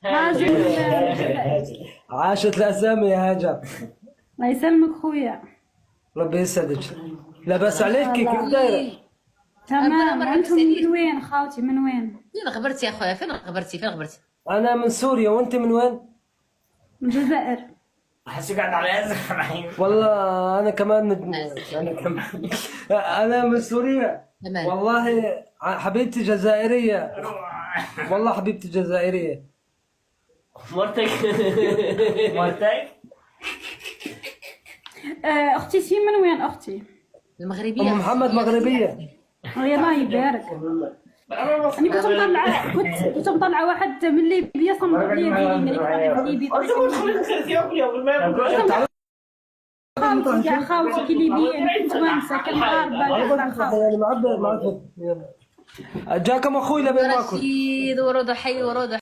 هاجر عاشت الأسامي يا هاجر. الله يسلمك خويا. ربي يسعدك. لاباس عليك كيف دايرة؟ تمام. وانتم من وين خاوتي؟ من وين؟ فين غبرتي يا خويا؟ فين غبرتي؟ أنا من سوريا، وأنت من وين؟ من الجزائر. احس قاعد على ازرق الحين. والله أنا كمان أنا من سوريا. تمام. والله حبيبتي جزائرية. والله حبيبتي جزائرية. مرتك مرتك اختي سي من وين اختي؟ المغربيه. أم محمد مغربية. الله يبارك. انا كنت مطلعه واحد من ليبيا صنع لي ليبي. خاوتي خاوتي كي ليبيين توانسه كالمغاربه. جاكم أخوي لبين ماكل. ورود حي ورود